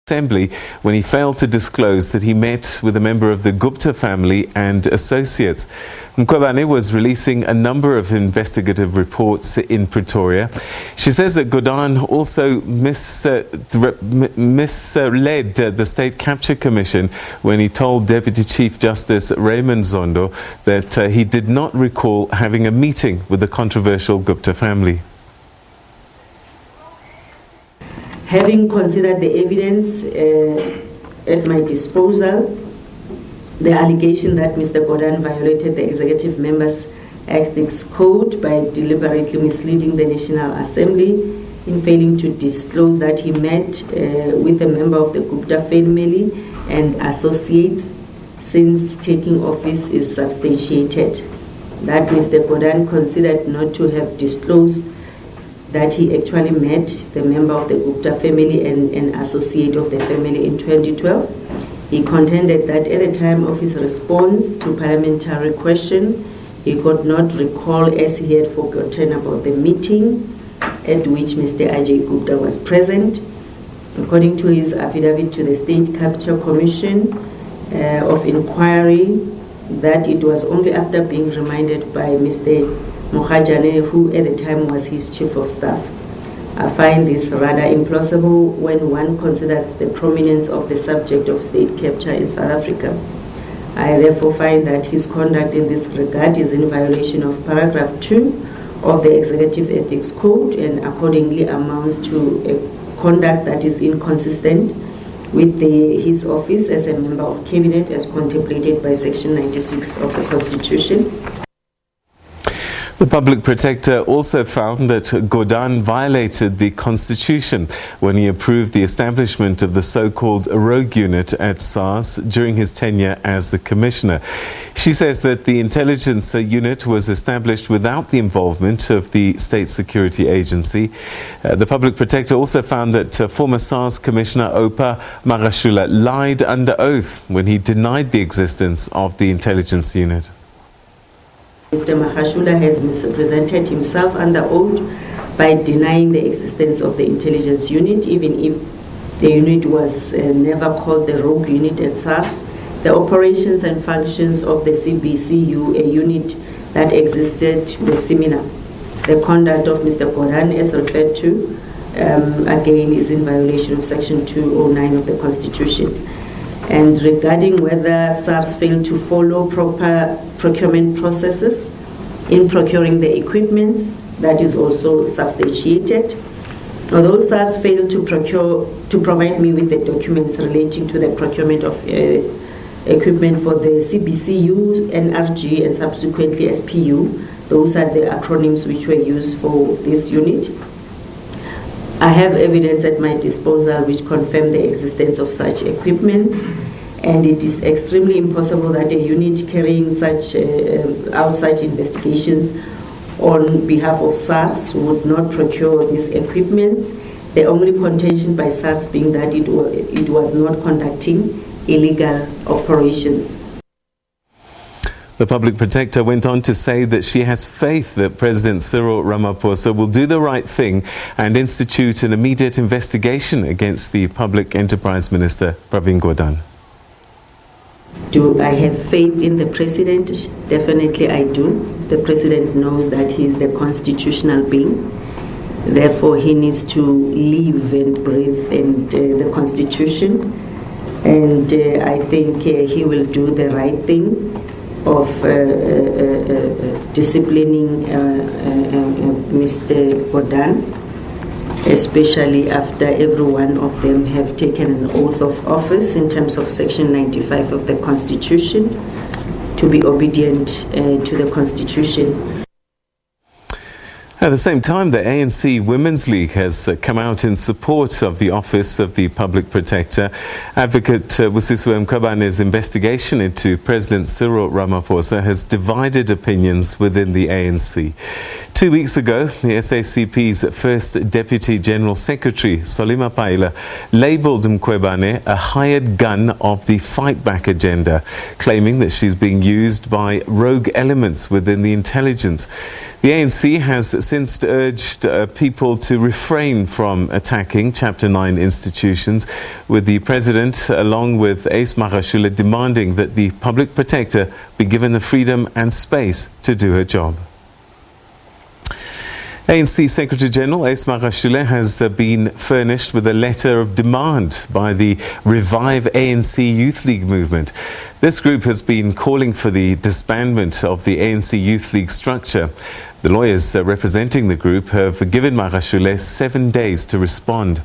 Assembly when he failed to disclose that he met with a member of the Gupta family and associates. Mkhwebane was releasing a number of investigative reports in Pretoria. She says that Gordhan also misled the State Capture Commission when he told Deputy Chief Justice Raymond Zondo that he did not recall having a meeting with the controversial Gupta family. Having considered the evidence at my disposal, the allegation that Mr. Gordhan violated the Executive Members' Ethics Code by deliberately misleading the National Assembly in failing to disclose that he met with a member of the Gupta family and associates since taking office is substantiated. That Mr. Gordhan considered not to have disclosed that he actually met the member of the Gupta family and an associate of the family in 2012. He contended that at the time of his response to parliamentary question, he could not recall as he had forgotten about the meeting at which Mr. Ajay Gupta was present. According to his affidavit to the State Capture Commission of Inquiry, that it was only after being reminded by Mr. Mkhwebane, who at the time was his chief of staff. I find this rather implausible when one considers the prominence of the subject of state capture in South Africa. I therefore find that his conduct in this regard is in violation of paragraph 2 of the Executive Ethics Code and accordingly amounts to a conduct that is inconsistent with his office as a member of cabinet as contemplated by section 96 of the Constitution. The Public Protector also found that Gordhan violated the Constitution when he approved the establishment of the so-called rogue unit at SARS during his tenure as the Commissioner. She says that the intelligence unit was established without the involvement of the State Security Agency. The Public Protector also found that former SARS Commissioner Oupa Magashule lied under oath when he denied the existence of the intelligence unit. Mr. Magashule has misrepresented himself under oath by denying the existence of the intelligence unit, even if the unit was never called the rogue unit at SARS. The operations and functions of the CBCU, a unit that existed, were similar. The conduct of Mr. Gordhan, as referred to, again is in violation of Section 209 of the Constitution. And regarding whether SARS failed to follow proper procurement processes in procuring the equipment, that is also substantiated. Although SARS failed to provide me with the documents relating to the procurement of equipment for the CBCU, NRG, and subsequently SPU, those are the acronyms which were used for this unit. I have evidence at my disposal which confirm the existence of such equipment, and it is extremely impossible that a unit carrying such outside investigations on behalf of SARS would not procure this equipment. The only contention by SARS being that it was not conducting illegal operations. The Public Protector went on to say that she has faith that President Cyril Ramaphosa will do the right thing and institute an immediate investigation against the Public Enterprise Minister, Pravin Gordhan. Do I have faith in the President? Definitely I do. The President knows that he is the constitutional being. Therefore, he needs to live and breathe in the Constitution. And I think he will do the right thing of disciplining Mr. Gordhan, especially after every one of them have taken an oath of office in terms of Section 95 of the Constitution to be obedient to the Constitution. At the same time, the ANC Women's League has come out in support of the Office of the Public Protector. Advocate Busisiwe Mkhwebane's investigation into President Cyril Ramaphosa has divided opinions within the ANC. 2 weeks ago, the SACP's first Deputy General Secretary, Solima Paila, labelled Mkhwebane a hired gun of the fight-back agenda, claiming that she's being used by rogue elements within the intelligence. The ANC has since urged people to refrain from attacking Chapter 9 institutions, with the President, along with Ace Magashule, demanding that the Public Protector be given the freedom and space to do her job. ANC Secretary-General Ace Magashule has been furnished with a letter of demand by the Revive ANC Youth League movement. This group has been calling for the disbandment of the ANC Youth League structure. The lawyers representing the group have given Magashule 7 days to respond.